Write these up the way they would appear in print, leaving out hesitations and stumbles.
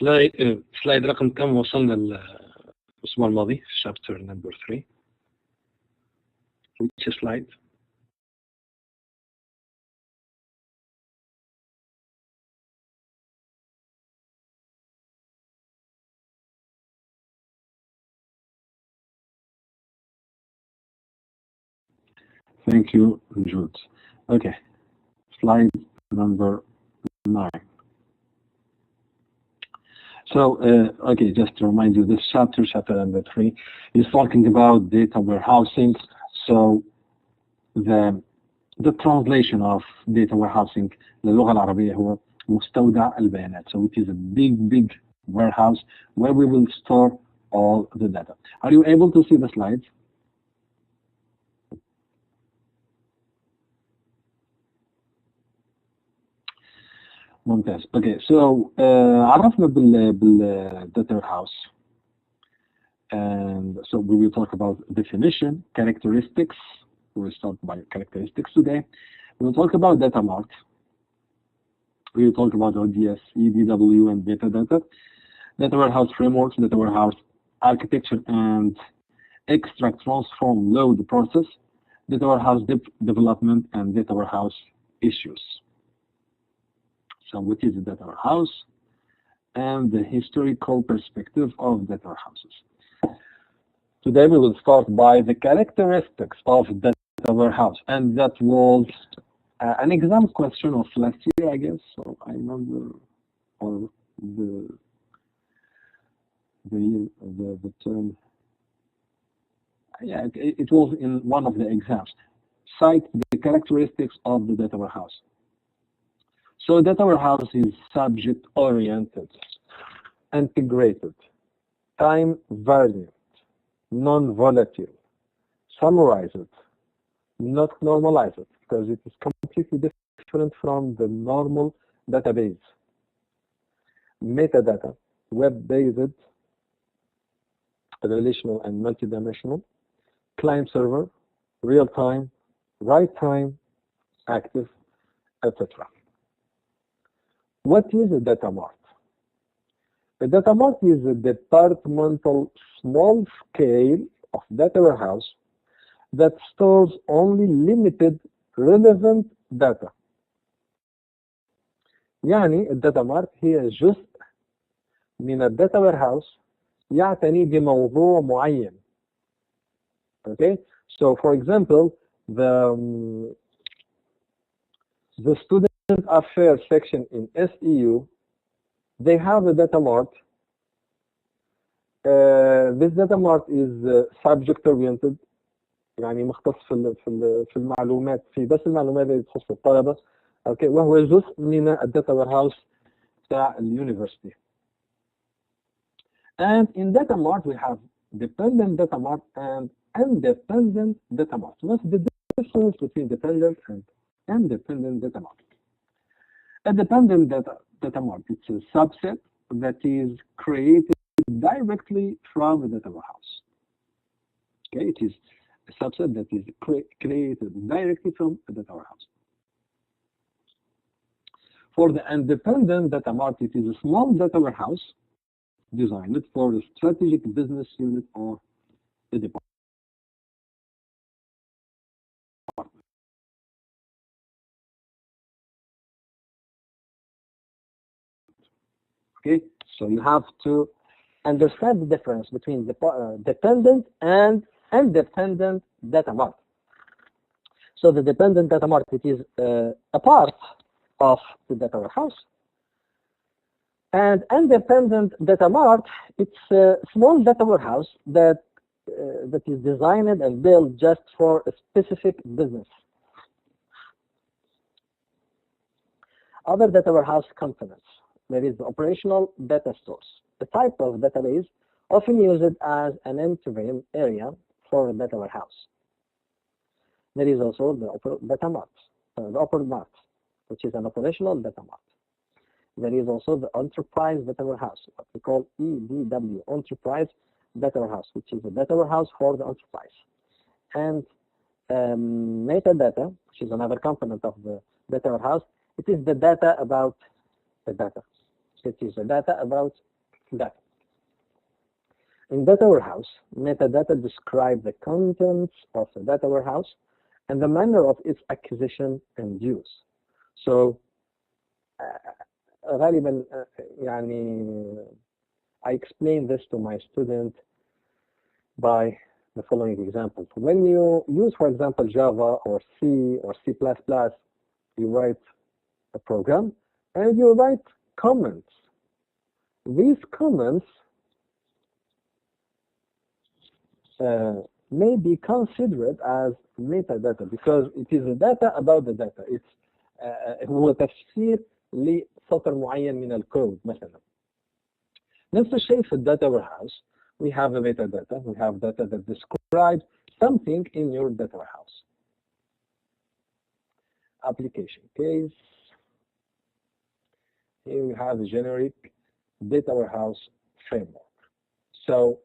سلايد رقم كم وصلنا الأسبوع الماضي في chapter number 3. Which slide? Thank you, Jude. Okay, slide number 9. So, okay, just to remind you, this chapter number 3, is talking about data warehousing. So, the translation of data warehousing للغة العربية هو مستودع البيانات. So, it is a big warehouse where we will store all the data. Are you able to see the slides? ممتاز. Okay, so عرفنا data warehouse, and so we will talk about definition, characteristics. We will start by characteristics today. We will talk about data mart. We will talk about ODS, EDW, and metadata, data warehouse frameworks, data warehouse architecture, and extract, transform, load process, data warehouse development, and data warehouse issues. So what is a data warehouse and the historical perspective of data warehouses. Today we will start by the characteristics of data warehouse, and that was an exam question of last year, I guess. So I remember, or the term. Yeah, it was in one of the exams. Cite the characteristics of the data warehouse. So data warehouse is subject-oriented, integrated, time-variant, non-volatile, summarized, not normalized, because it is completely different from the normal database. Metadata, web-based, relational and multidimensional, client-server, real-time, write-time, active, etc. What is a data mart? A data mart is a departmental small scale of data warehouse that stores only limited relevant data. يعني الداتا مارت هي جزء من الداتا warehouse يعتني بموضوع معين. Okay, so for example, the student affairs section in SEU, they have a data mart. This data mart is subject oriented, يعني مختص في المعلومات، في بس المعلومات اللي تخص الطلبة. Okay, وهو جزء من الداتا warehouse بتاع اليونيفرسيتي. And in data mart we have dependent data mart and independent data mart. What's the difference between dependent and independent data mart? A dependent data mart, it's a subset that is created directly from the data warehouse. Okay, it is a subset that is created directly from the data warehouse. For the independent data mart, it is a small data warehouse designed for a strategic business unit or the department. Okay, so you have to understand the difference between the dependent and independent data mart. So the dependent data mart, it is a part of the data warehouse. And independent data mart, it's a small data warehouse that is designed and built just for a specific business. Other data warehouse components. There is the operational data source, the type of database often used as an end-to-end area for a data warehouse. There is also the data mart, the upper mart, which is an operational data mart. There is also the enterprise data warehouse, what we call EDW, enterprise data warehouse, which is a data warehouse for the enterprise. And metadata, which is another component of the data warehouse, it is the data about the data. It is the data about data. In data warehouse, metadata describe the contents of the data warehouse and the manner of its acquisition and use. So غالبا يعني I explain this to my student by the following example. When you use, for example, Java or C or C++, you write a program and you write comments. These comments may be considered as metadata because it is the data about the data. It's هو تفسير لسطر معين من الكود مثلا. نفس الشيء في الداتا warehouse. We have a metadata. We have data that describes something in your data warehouse. Application case. Here we have a generic data warehouse framework. So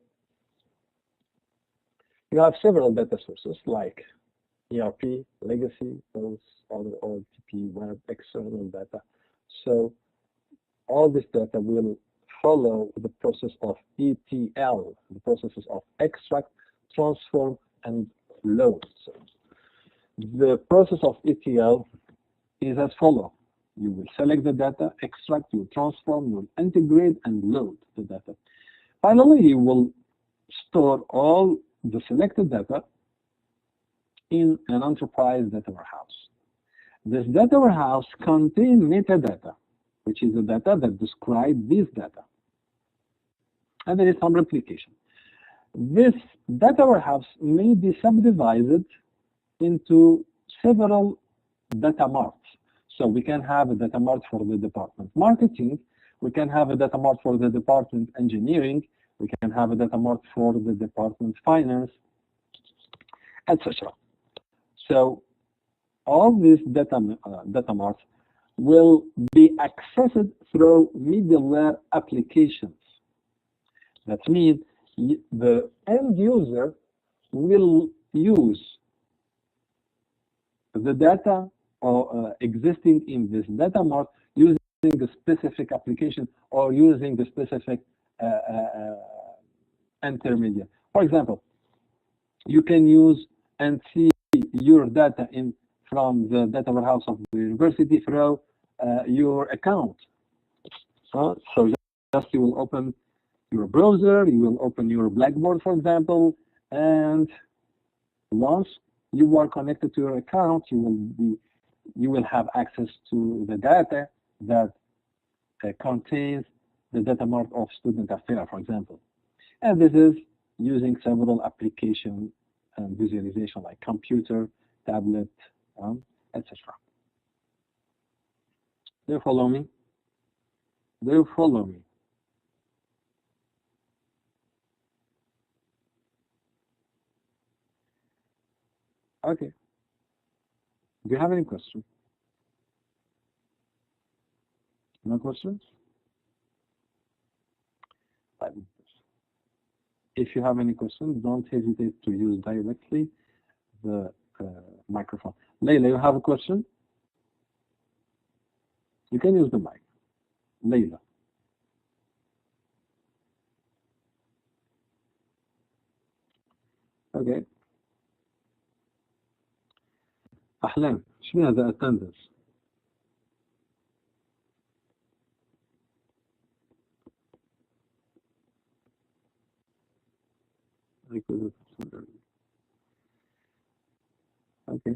you have several data sources like ERP, legacy, those other OLTP, web, external data. So all this data will follow the process of ETL, the processes of extract, transform, and load. So the process of ETL is as follows. You will select the data, extract, you will transform, you will integrate, and load the data. Finally, you will store all the selected data in an enterprise data warehouse. This data warehouse contains metadata, which is the data that describes this data. And there is some replication. This data warehouse may be subdivided into several data marts. So we can have a data mart for the department marketing, we can have a data mart for the department engineering, we can have a data mart for the department finance, etc. So all these data marts will be accessed through middleware applications. That means the end user will use the data existing in this data mart using a specific application or using the specific intermediate. For example, you can use and see your data from the data warehouse of the university through your account. So just you will open your browser, you will open your Blackboard, for example, and once you are connected to your account, you will have access to the data that contains the data mart of student affairs, for example. And this is using several application and visualization like computer, tablet, etc. Do you follow me? Do you follow me? Okay. Do you have any questions? No questions? If you have any questions, don't hesitate to use directly the microphone. Layla, you have a question? You can use the mic. Layla. Okay. أحلام، شنو هذا attendance؟ Okay.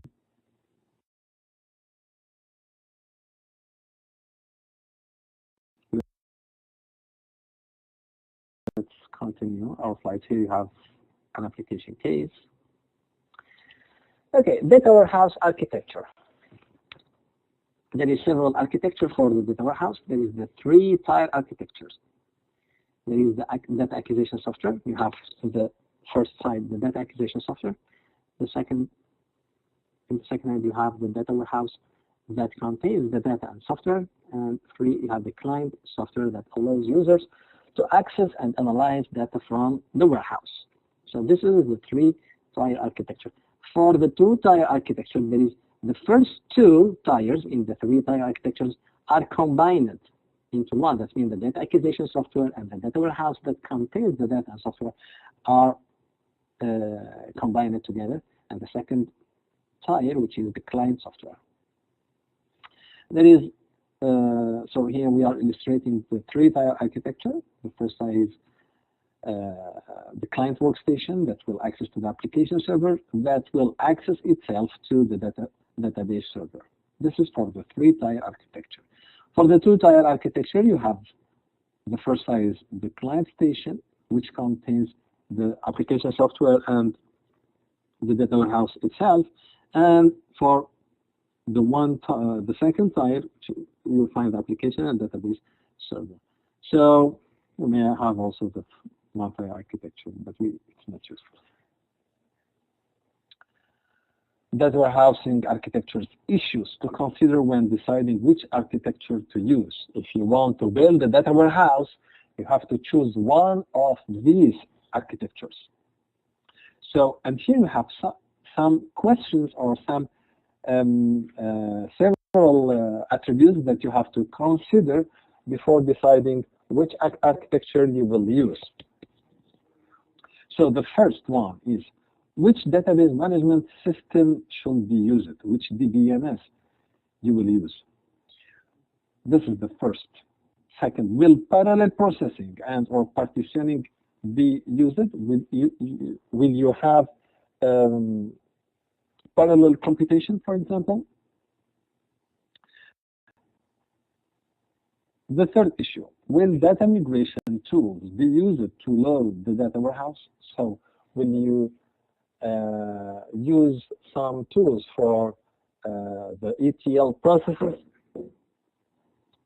Let's continue our slides. Here you have an application case. Okay, data warehouse architecture. There is several architecture for the data warehouse. There is the three-tier architectures. There is the data acquisition software. You have the first side, the data acquisition software. In the second hand, you have the data warehouse that contains the data and software. And three, you have the client software that allows users to access and analyze data from the warehouse. So this is the three-tier architecture. For the two-tier architecture, there is the first two tiers in the three-tier architectures are combined. into one. That means the data acquisition software and the data warehouse that contains the data and software are combined together. And the second tier, which is the client software. There is, so here we are illustrating the three-tier architecture. The first tier is the client workstation that will access to the application server that will access itself to the database server. This is for the three-tier architecture. For the two-tier architecture, you have the first tier is the client station, which contains the application software and the data warehouse itself. And for the second tier, you'll find the application and database server. So we may have also the multi architecture, but it's not useful. Data warehousing architectures issues to consider when deciding which architecture to use. If you want to build a data warehouse, you have to choose one of these architectures. So, and here you have some questions or some several attributes that you have to consider before deciding which architecture you will use. So the first one is, which database management system should be used? Which DBMS you will use? This is the first. Second, will parallel processing and or partitioning be used? Will you have parallel computation, for example? The third issue, will data migration tools be used to load the data warehouse? So will you use some tools for the ETL processes?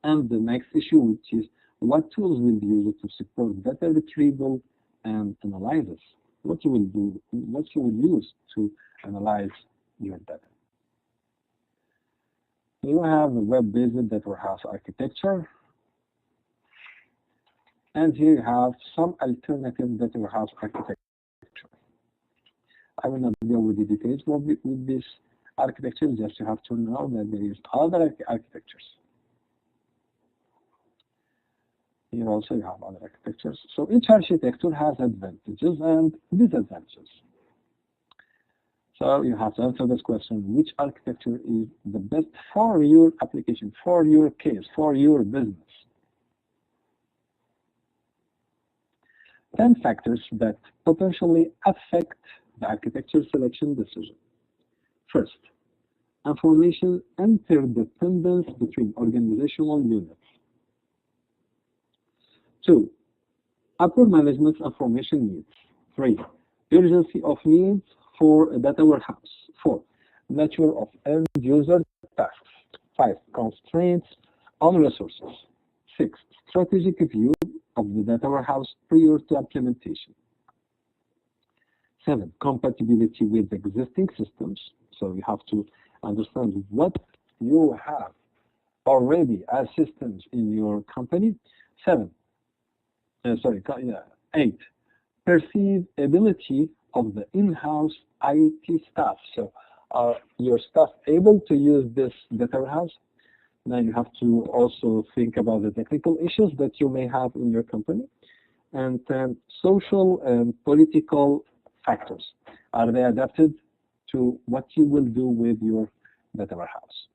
And the next issue, which is, what tools will be used to support data retrieval and analysis? What you will do, what you will use to analyze your data. You have a web-based data warehouse architecture, and here you have some alternative data warehouse architecture. I will not go with the details with this architecture, just you have to know that there is other architectures. Here also you have other architectures. So each architecture has advantages and disadvantages. So you have to answer this question, which architecture is the best for your application, for your case, for your business? 10 factors that potentially affect the architecture selection decision. First, information interdependence between organizational units. 2, upper management information needs. 3, urgency of needs for a data warehouse. 4, nature of end user tasks. 5, constraints on resources. 6, strategic view of the data warehouse prior to implementation. 7, compatibility with existing systems. So you have to understand what you have already as systems in your company. 8, perceivability of the in-house IT staff. So are your staff able to use this data warehouse? Then you have to also think about the technical issues that you may have in your company. And then social and political factors. Are they adapted to what you will do with your data warehouse?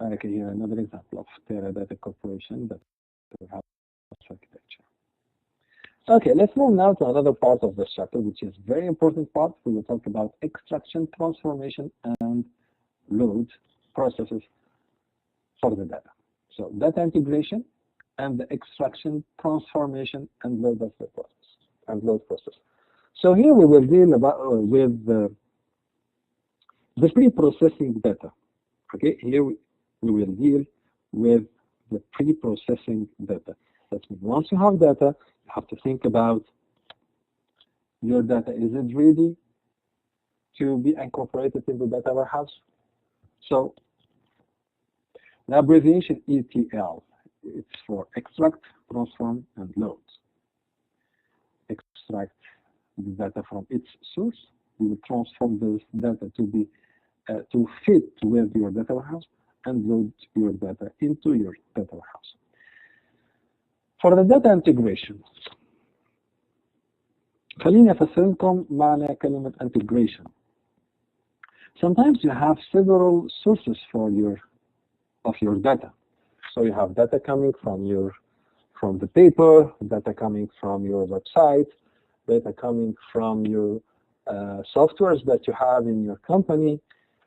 Okay, here another example of Teradata Corporation data warehouse architecture. Okay, let's move now to another part of this chapter, which is very important part. We will talk about extraction, transformation, and load processes for the data. So data integration and the extraction, transformation, and load of the process and load process. So here we will deal with the pre-processing data. Okay, here we will deal with the pre-processing data. That means once you have data, you have to think about your data. Is it ready to be incorporated in the data warehouse? So the abbreviation ETL, it's for extract, transform, and load. Extract the data from its source. You will transform this data to be to fit with your data warehouse, and load your data into your data warehouse. For the data integration, خليني أفسرلكم معنى كلمة integration. Sometimes you have several sources of your data. So you have data coming from the paper, data coming from your website, data coming from your softwares that you have in your company,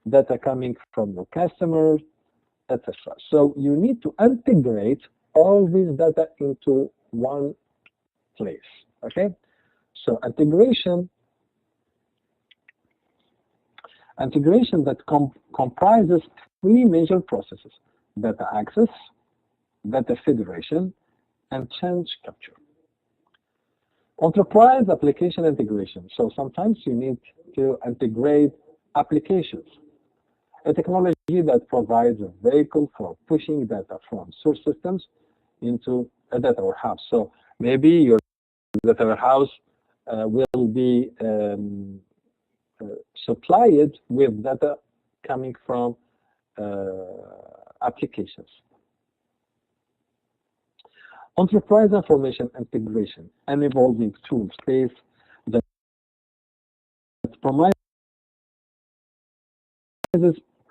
data coming from your customers, etc. So you need to integrate all this data into one place. Okay? So integration that comprises three major processes: data access, data federation, and change capture. Enterprise application integration. So sometimes you need to integrate applications, a technology that provides a vehicle for pushing data from source systems into a data warehouse. So maybe your data warehouse will be supplied with data coming from applications. Enterprise information integration, an evolving tool space that provides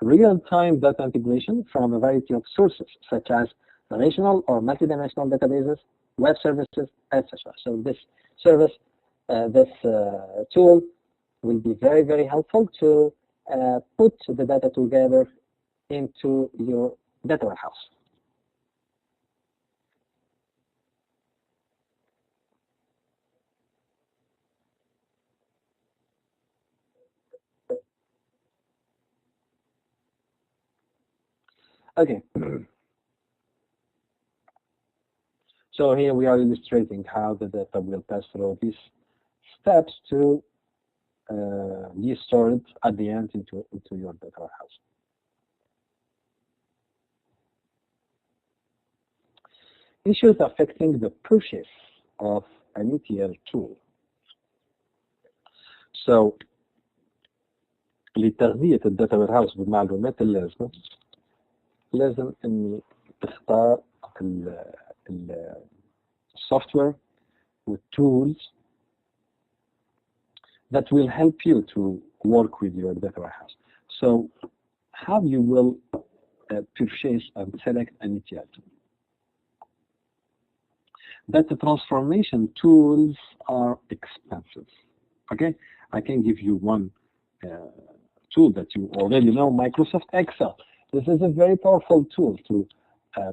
real-time data integration from a variety of sources, such as relational or multidimensional databases, web services, etc. So this service, tool will be very, very helpful to put the data together into your data warehouse. Okay. So here we are illustrating how the data will pass through these steps to be stored at the end into your data warehouse. Issues affecting the purchase of an ETL tool. So لتغذية الداتا warehouse بالمعلومات اللازمة لازم إني تختار السوفتوير والtools that will help you to work with your data warehouse. So how you will purchase and select an ETL tool. Data transformation tools are expensive. Okay, I can give you one tool that you already know, Microsoft Excel. This is a very powerful tool to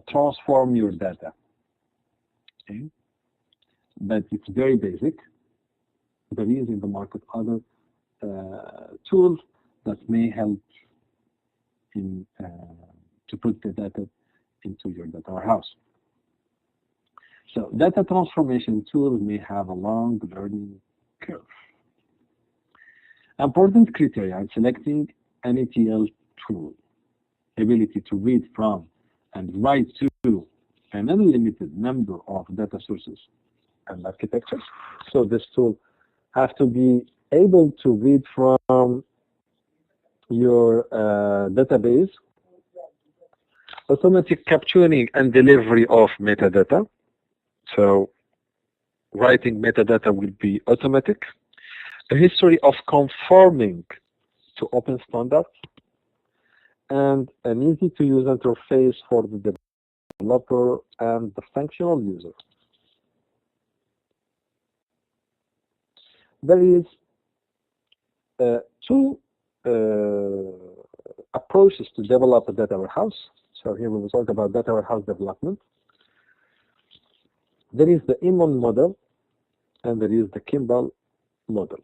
transform your data. Okay? But it's very basic. There is in the market other tools that may help in to put the data into your data warehouse. So data transformation tools may have a long learning curve. Important criteria in selecting an ETL tool: ability to read from and write to an unlimited number of data sources and architectures. So this tool has to be able to read from your database, automatic capturing and delivery of metadata. So writing metadata will be automatic. A history of conforming to open standards, and an easy-to-use interface for the developer and the functional user. There is two approaches to develop a data warehouse. So here we will talk about data warehouse development. There is the Immon model, and there is the Kimball model.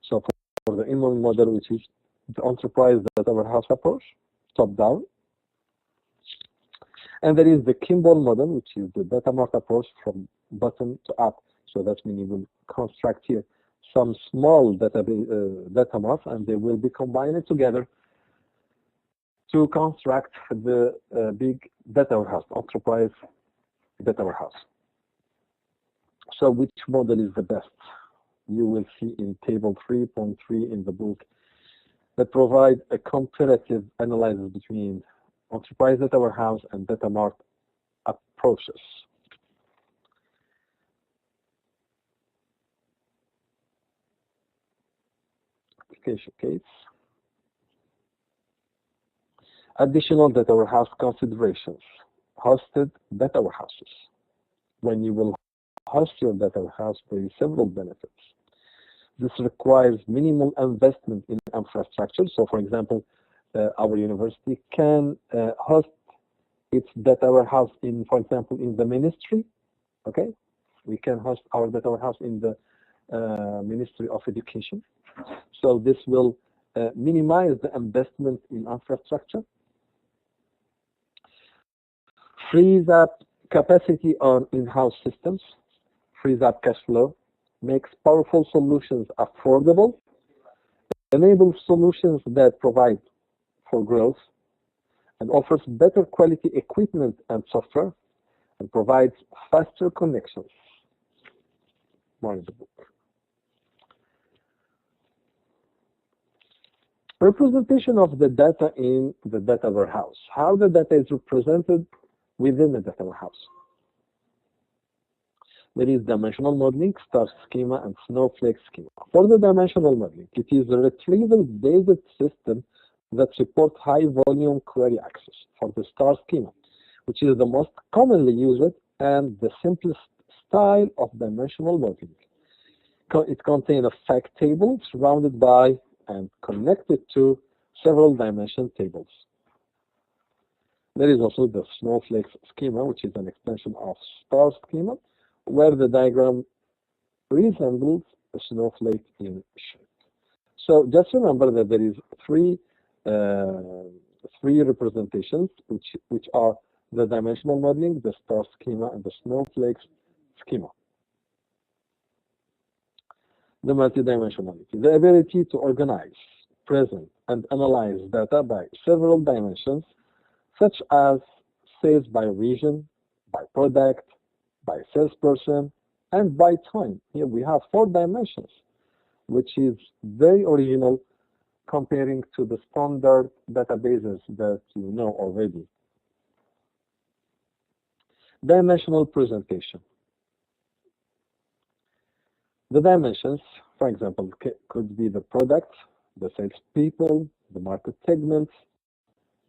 So for the Immon model, which is the enterprise data warehouse approach, top-down. And there is the Kimball model, which is the data mart approach from bottom to up. So that means you will construct here some small data marts, and they will be combined together to construct the big data warehouse, enterprise data warehouse. So which model is the best? You will see in table 3.3 in the book that provide a comparative analysis between enterprise data warehouse and data mart approaches. Application case. Additional data warehouse considerations. Hosted data warehouses. When you will host your data warehouse, there are several benefits. This requires minimal investment in infrastructure. So, for example, our university can host its data warehouse in, for example, in the ministry. Okay, we can host our data warehouse in the Ministry of Education. So this will minimize the investment in infrastructure, frees up capacity on in-house systems, frees up cash flow, makes powerful solutions affordable, enables solutions that provide for growth, and offers better quality equipment and software, and provides faster connections. More in the book. Representation of the data in the data warehouse. How the data is represented within the data warehouse. There is dimensional modeling, star schema, and snowflake schema. For the dimensional modeling, it is a retrieval-based system that supports high-volume query access. For the star schema, which is the most commonly used and the simplest style of dimensional modeling. It contains a fact table surrounded by and connected to several dimension tables. There is also the snowflake schema, which is an extension of star schema, where the diagram resembles a snowflake in shape. So just remember that there is three representations, which are the dimensional modeling, the star schema, and the snowflake schema. The multidimensionality, the ability to organize, present, and analyze data by several dimensions, such as sales by region, by product, by salesperson, and by time. Here we have 4 dimensions, which is very original comparing to the standard databases that you know already. Dimensional presentation. The dimensions, for example, could be the product, the salespeople, the market segments,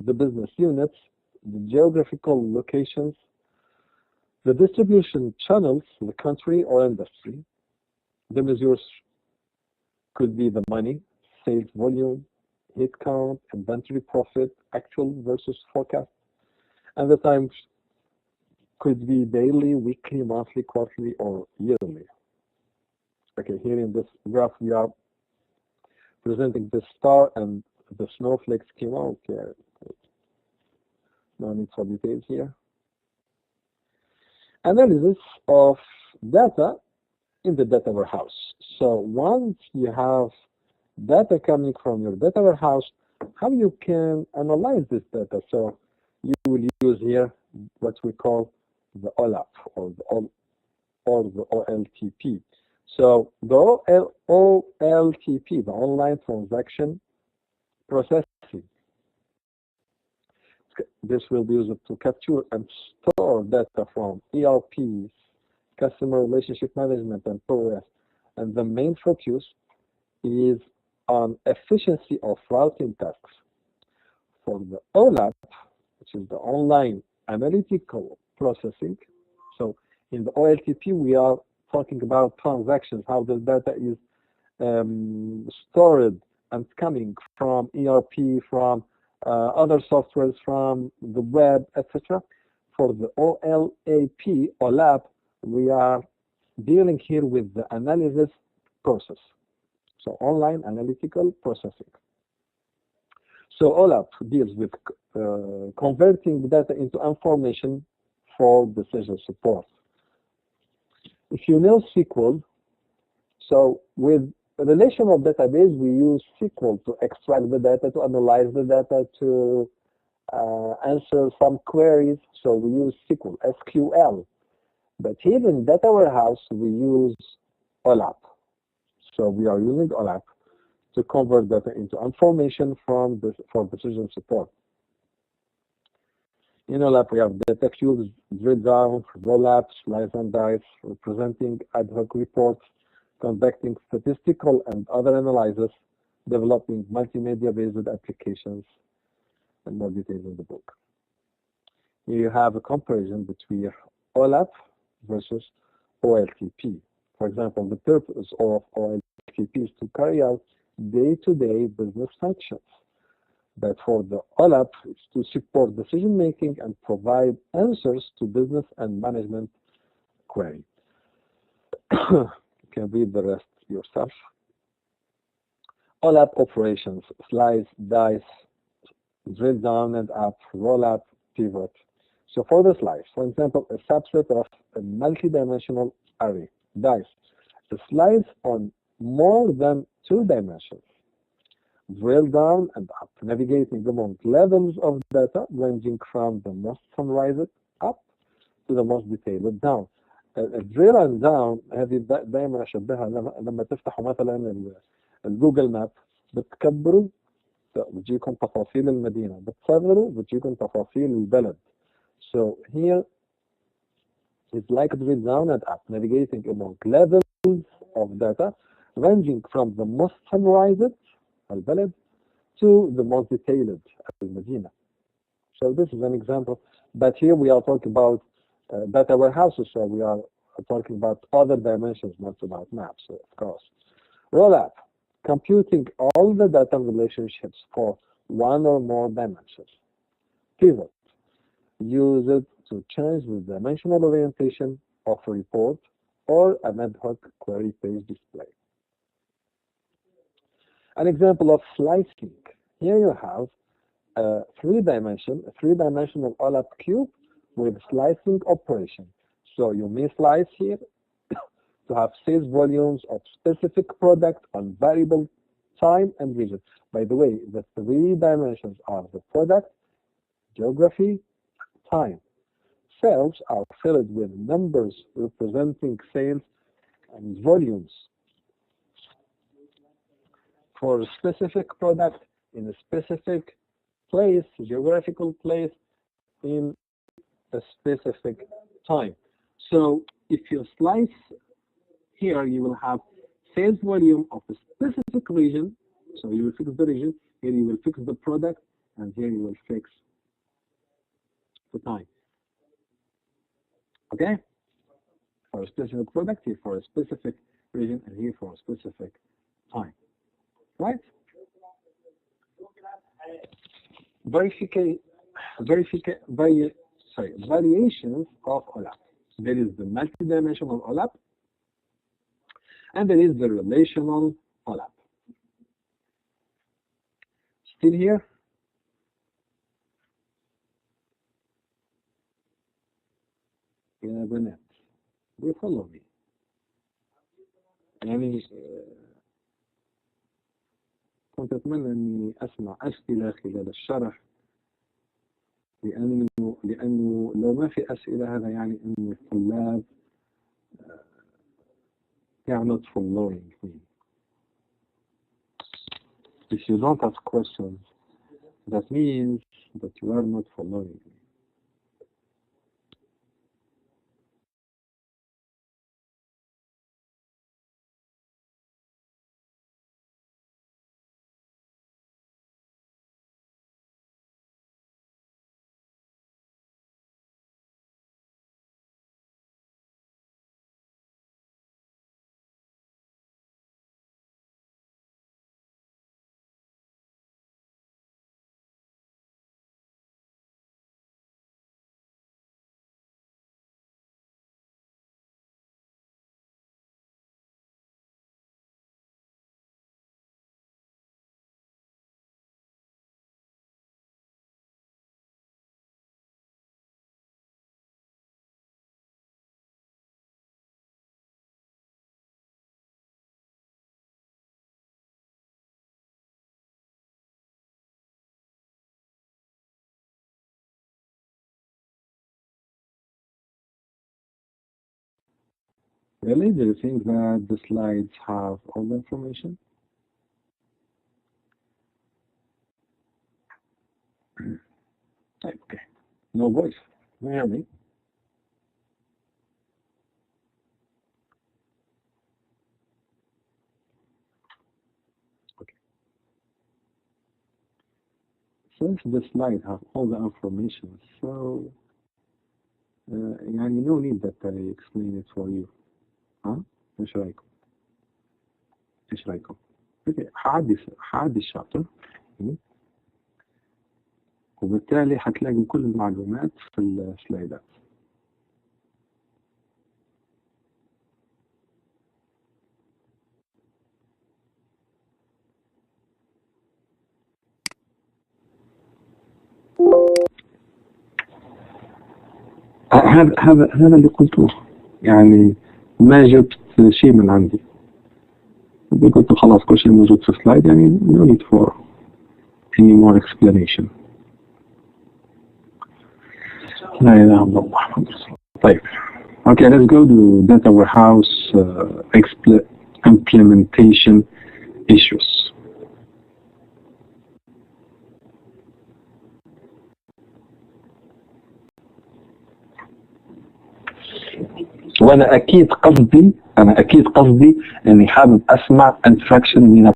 the business units, the geographical locations, the distribution channels, the country or industry. The measures could be the money, sales volume, head count, inventory profit, actual versus forecast. And the times could be daily, weekly, monthly, quarterly, or yearly. Okay, here in this graph we are presenting the star and the snowflake schema. Okay, no need for details here. Analysis of data in the data warehouse. So once you have data coming from your data warehouse, how you can analyze this data? So you will use here what we call the OLAP or the OLTP. So the OLTP, the online transaction processing, this will be used to capture and store data from ERPs, customer relationship management, and POS. And the main focus is on efficiency of routing tasks. For the OLAP, which is the online analytical processing, so in the OLTP we are talking about transactions, how the data is stored and coming from ERP, from other softwares, from the web, etc. For the OLAP, we are dealing here with the analysis process. So online analytical processing. So OLAP deals with converting the data into information for decision support. If you know SQL, so with a relational database, we use SQL to extract the data, to analyze the data, to answer some queries. So we use SQL. But here in data warehouse, we use OLAP. So we are using OLAP to convert data into information for decision support. In OLAP, we have data cubes, drill down, roll up, slice and dice, representing ad hoc reports, conducting statistical and other analysis, developing multimedia-based applications, and more details in the book. Here you have a comparison between OLAP versus OLTP. For example, the purpose of OLTP is to carry out day-to-day business functions. But for the OLAP, it's to support decision-making and provide answers to business and management queries. You can read the rest yourself. OLAP operations, slice, dice, drill down and up, roll up, pivot. So for the slice, for example, a subset of a multi-dimensional array, dice, a slice on more than 2 dimensions. Drill down and up, navigating among levels of data ranging from the most summarized up to the most detailed down. الدريل اند داون هذه دائما اشبهها لما تفتحوا مثلا الجوجل ماب بتكبروا بتجيكم تفاصيل المدينه، بتصغروا بتجيكم تفاصيل البلد. So here it's like drill down and up, navigating among levels of data ranging from the most summarized البلد to the most detailed المدينه. So this is an example, but here we are talking about data warehouses, so we are talking about other dimensions, not about maps, of course. Roll-up, computing all the data relationships for one or more dimensions. Pivot, use it to change the dimensional orientation of a report or an ad hoc query page display. An example of slicing. Here you have a three-dimensional OLAP cube with slicing operation. So you may slice here to have sales volumes of specific product on variable time and region. By the way, the 3 dimensions are the product, geography, time. Cells are filled with numbers representing sales and volumes for a specific product in a specific place, geographical place, in a specific time. So if you slice here, you will have sales volume of a specific region. So you will fix the region. Here you will fix the product, and here you will fix the time. Okay? For a specific product, here for a specific region, and here for a specific time. Right? Variations of OLAP. There is the multidimensional OLAP, and there is the relational OLAP. Still here? يا بنات do you follow me؟ يعني كنت أتمنى أني أسمع أسئلة خلال الشرح، لأنه لو ما في أسئلة هذا يعني أن الطلاب they are not following me. If you don't ask questions, that means that you are not following me. Really, do you think that the slides have all the information? Okay. No voice. Can you hear me? Okay. Since the slide has all the information, so يعني no need that I explain it for you. ها؟ ايش رايكم؟ ايش رايكم؟ اوكي هعدي الشابتر وبالتالي هتلاقي كل المعلومات في السلايدات. هذا اللي قلته، يعني ما جبت شيء من عندي. قلت خلاص كل شيء موجود في السلايد، يعني no need for any more explanation. لا إله إلا الله محمد رسول الله. طيب. Okay, let's go to data warehouse implementation issues. وانا اكيد قصدي اني حابب اسمع interaction من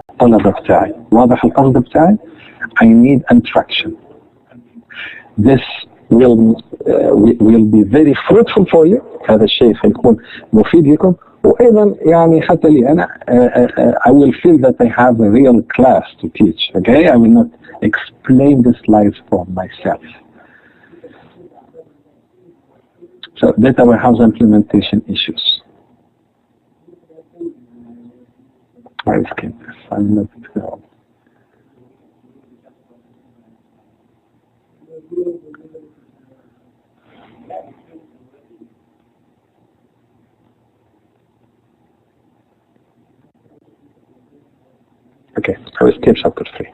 الطلبه بتاعي. واضح القصد بتاعي؟ I need interaction. This will be very fruitful for you. هذا الشيء سيكون مفيد لكم، وايضا يعني حتى لي انا I will feel that I have a real class to teach. Okay, I will not explain the slides for myself. So data warehouse implementation issues. I skip this. I'm not sure. Okay, I will skip chapter 3.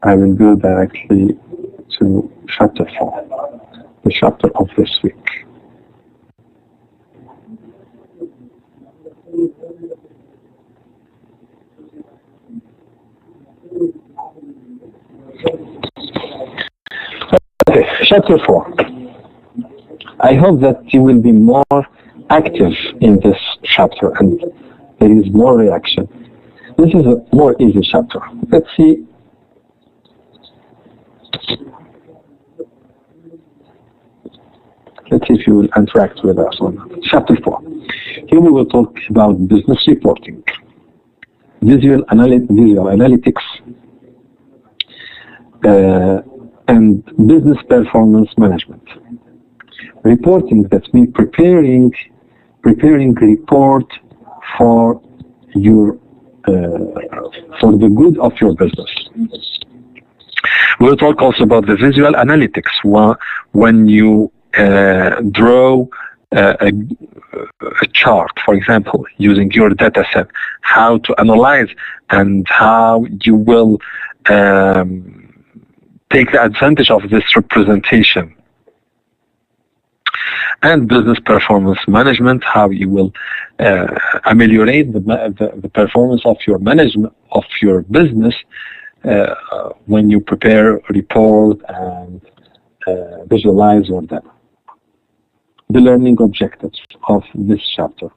I will go directly to chapter 4, the chapter of this week. Okay, chapter 4. I hope that you will be more active in this chapter and there is more reaction. This is a more easy chapter. Let's see. Let's see if you will interact with us on chapter 4. Here we will talk about business reporting, visual analytics, and business performance management. Reporting, that means preparing report for your for the good of your business. We'll talk also about the visual analytics when you draw a chart, for example, using your data set, how to analyze and how you will take the advantage of this representation. And business performance management, how you will ameliorate the performance of your management of your business when you prepare a report and visualize your data. The learning objectives of this chapter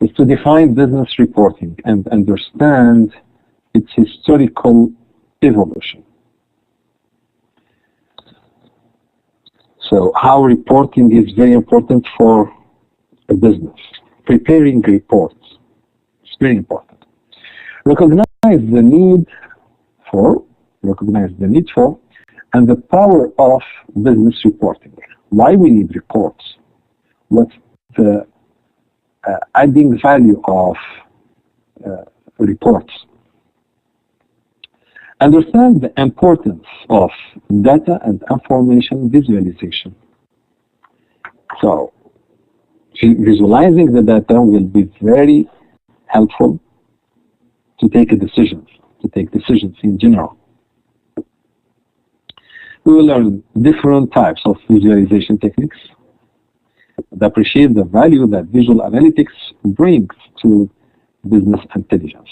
is to define business reporting and understand its historical evolution. So how reporting is very important for a business. Preparing reports is very important. Recognize the need for and the power of business reporting. Why we need reports? What's the adding value of reports? Understand the importance of data and information visualization. So, visualizing the data will be very helpful to take decisions in general. We will learn different types of visualization techniques that appreciate the value that visual analytics brings to business intelligence.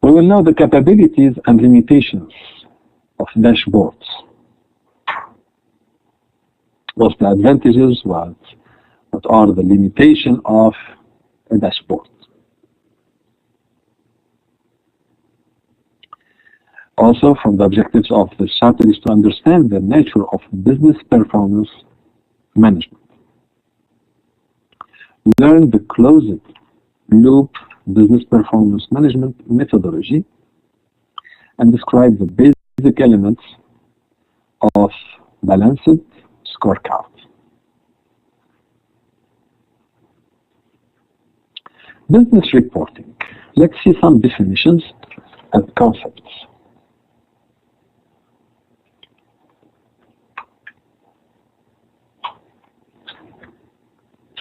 We will know the capabilities and limitations of dashboards. What's the advantages? What are the limitations of a dashboard? Also, from the objectives of the chapter is to understand the nature of business performance management. Learn the closed loop business performance management methodology and describe the basic elements of balanced scorecard. Business reporting. Let's see some definitions and concepts.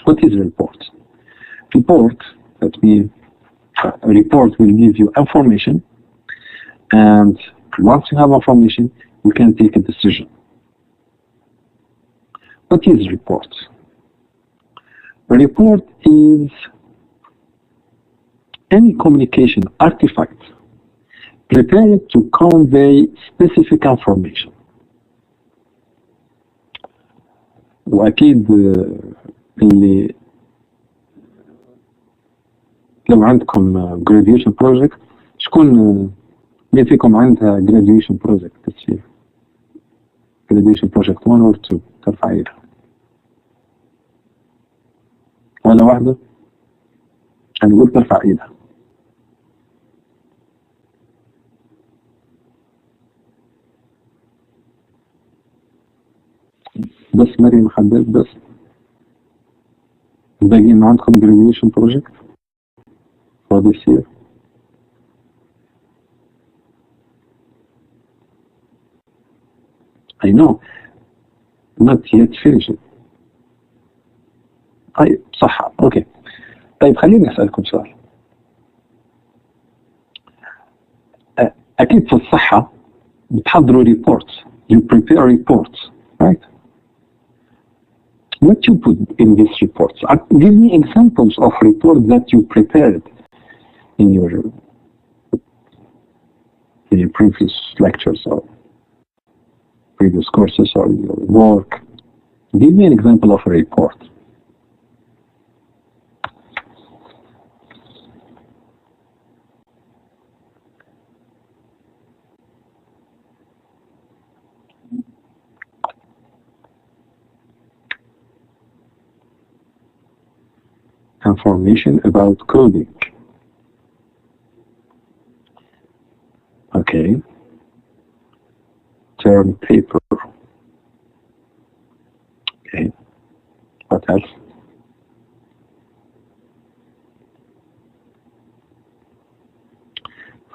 What is a report? Report, that means a report will give you information, and once you have information, you can take a decision. What is a report? A report is any communication artifact prepared to convey specific information. وأكيد اللي لو عندكم graduation project، شكون مين فيكم عندها graduation project this year؟ graduation project 1 or 2 ترفع ايدها؟ ولا واحدة؟ هنقول ترفع ايدها. بس مريم حداد بس. باقيين عندكم graduation project for this year. I know not yet finished. طيب صح اوكي. طيب خليني اسالكم سؤال. اكيد في الصحة بتحضروا reports. You prepare reports, right? What you put in these reports? Give me examples of reports that you prepared in your previous lectures or previous courses or your work. Give me an example of a report. Information about coding. Okay. Term paper. Okay. What else?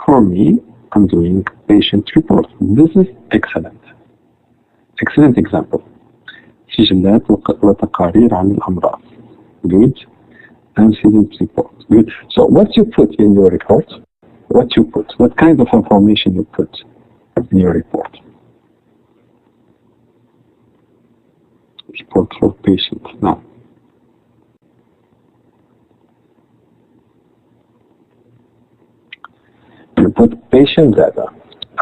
For me, I'm doing patient report. This is excellent. Excellent example. سجلات وتقارير عن الأمراض. Good. Incident report. Good. So what you put in your report? What kind of information you put in your report? Report for patient. No. You put patient data.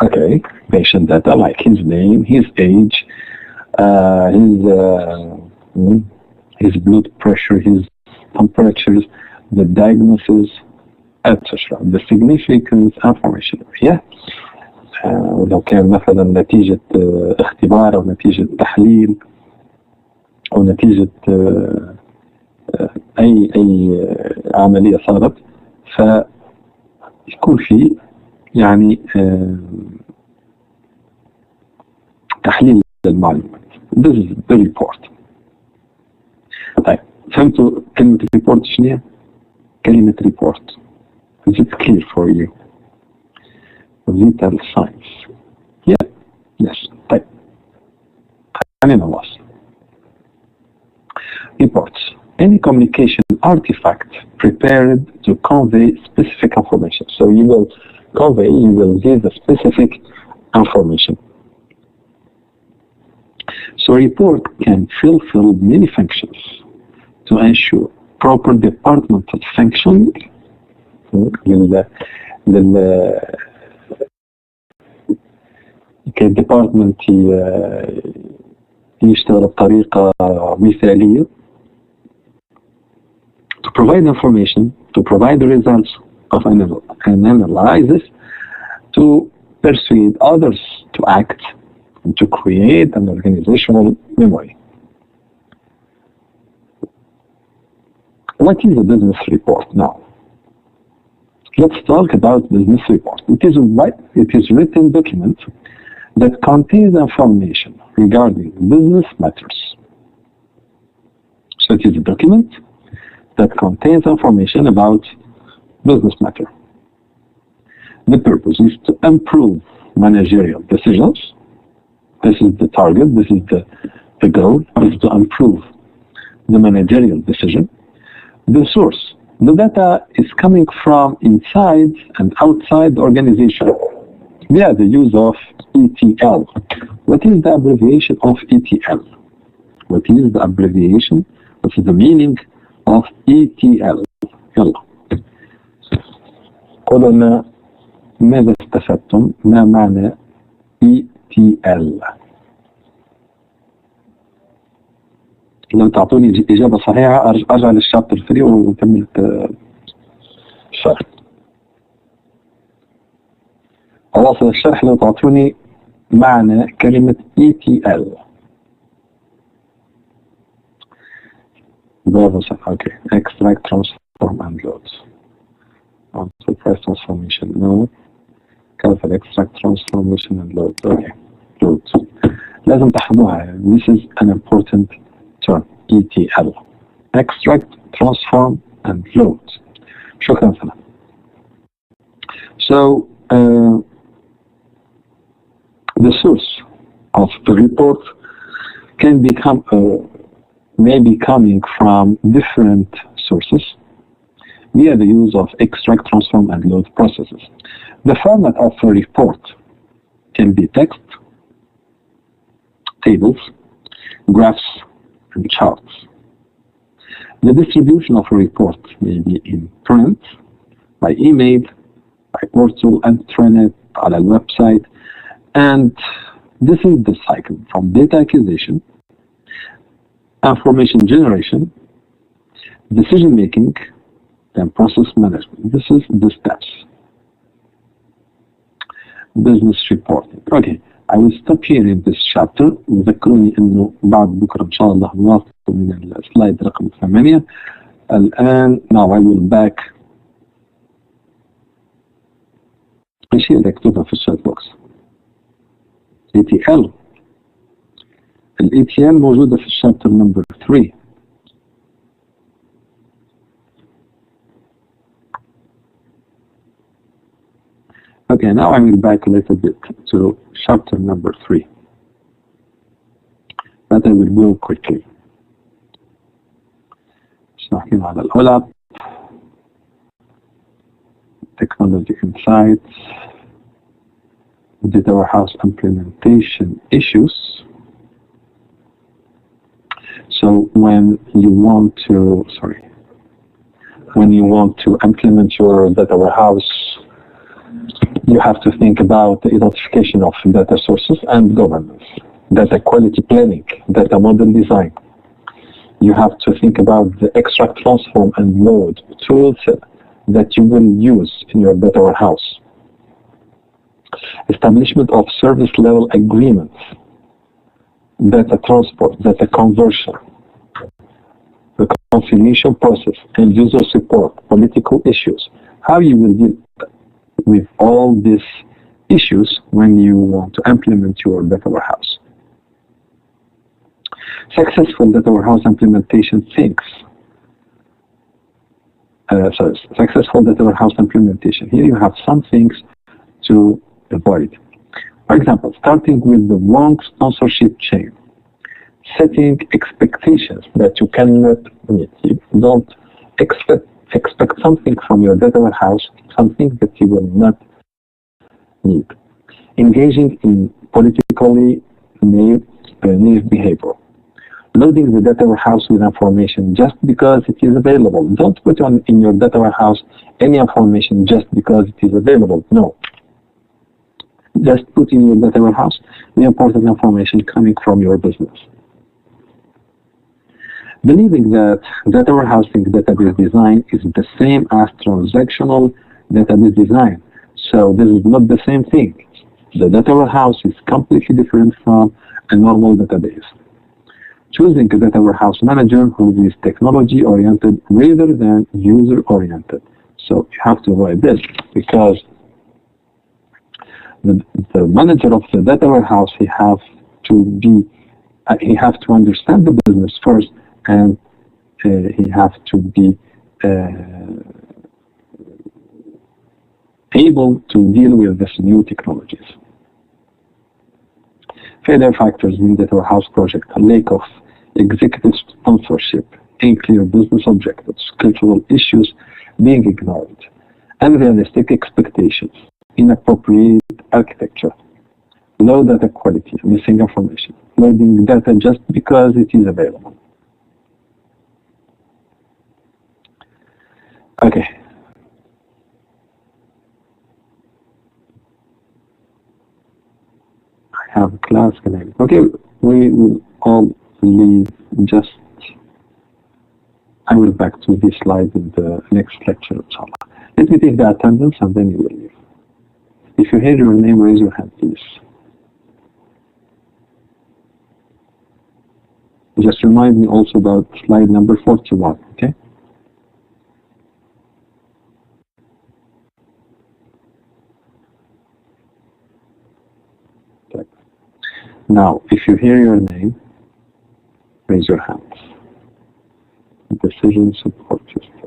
Okay. Patient data like his name, his age, his blood pressure, his temperatures, the diagnosis, etc. The significant information. Yeah. ولو كان مثلا نتيجة اختبار أو نتيجة تحليل أو نتيجة أي عملية صارت، فيكون في يعني تحليل للمعلومات. This is the report. طيب فهمتوا كلمة report شنو هي؟ كلمة report. Is it clear for you? Vital signs. Yeah. Yes. طيب خلينا نواصل. Reports. Any communication artifact prepared to convey specific information. So you will give the specific information. So a report can fulfill many functions to ensure proper departmental functioning كديبارتمنت يشتغل بطريقة مثالية to provide information, to provide the results of an analysis, to persuade others to act, and to create an organizational memory. What is a business report now? Let's talk about business report. It is written document that contains information regarding business matters. So it is a document that contains information about business matter. The purpose is to improve managerial decisions. This is the target, this is the goal, is to improve the managerial decision. The source, the data is coming from inside and outside the organization via the use of ETL. What is the abbreviation of ETL? What is the abbreviation? What is the meaning of ETL? يلا قولوا لنا ماذا استفدتم؟ ما معنى ETL؟ لو تعطوني إجابة صحيحة أرجع للشابتر 3 ونكمل الشرح. أواصل الشرح لو تعطوني معنى كلمة ETL. برافو صح. Okay. Extract, transform and load. Enterprise transformation. No. كيف extract, transformation and load. Okay. Load. لازم تحفظوها. This is an important term. ETL. Extract, transform and load. شكرا سلام. So the source of the report can become may be coming from different sources via the use of extract, transform, and load processes. The format of a report can be text, tables, graphs, and charts. The distribution of a report may be in print, by email, by portal, intranet, on a website, and this is the cycle from data acquisition, information generation, decision making, and process management. This is the steps. Business reporting. Okay, I will stop here in this chapter. ذكروني انه بعد بكره ان شاء الله نواصل من السلايد رقم 8. الان now I will back. ايش هي اللي مكتوبه في الشات بوكس؟ ETL. ال ETL موجودة في الشابتر نمبر 3. Okay, now I will back a little bit to chapter number 3. But I will go quickly. نحكي على الأولى. Technology insights. Data warehouse implementation issues. So when you want to implement your data warehouse, you have to think about the identification of data sources and governance, data quality planning, data model design. You have to think about the extract, transform, and load tools that you will use in your data warehouse. Establishment of service level agreements, data transport, data conversion, the reconciliation process, and user support, political issues. How you will deal with all these issues when you want to implement your data warehouse. Successful data warehouse implementation thinks. Successful data warehouse implementation. Here you have some things to avoid. For example, starting with the wrong sponsorship chain. Setting expectations that you cannot meet. You don't expect something from your data warehouse, something that you will not need. Engaging in politically naive behavior. Loading the data warehouse with information just because it is available. Don't put in your data warehouse any information just because it is available. No. Just put in your data warehouse the important information coming from your business. Believing that data warehousing database design is the same as transactional database design. So this is not the same thing. The data warehouse is completely different from a normal database. Choosing a data warehouse manager who is technology-oriented rather than user-oriented. So you have to avoid this because the manager of the data warehouse, he have to understand the business first, and he have to be able to deal with these new technologies. Failure factors in data warehouse project: lack of executive sponsorship, unclear business objectives, cultural issues being ignored, unrealistic expectations, inappropriate architecture, low data quality, missing information, loading data just because it is available. Okay. I have a class connected. Okay, we will all leave just, I will back to this slide in the next lecture, inshallah. Let me take the attendance and then you will leave. If you hear your name, raise your hand, please. Just remind me also about slide number 41, okay? Okay. Now, if you hear your name, raise your hands. Decision support system.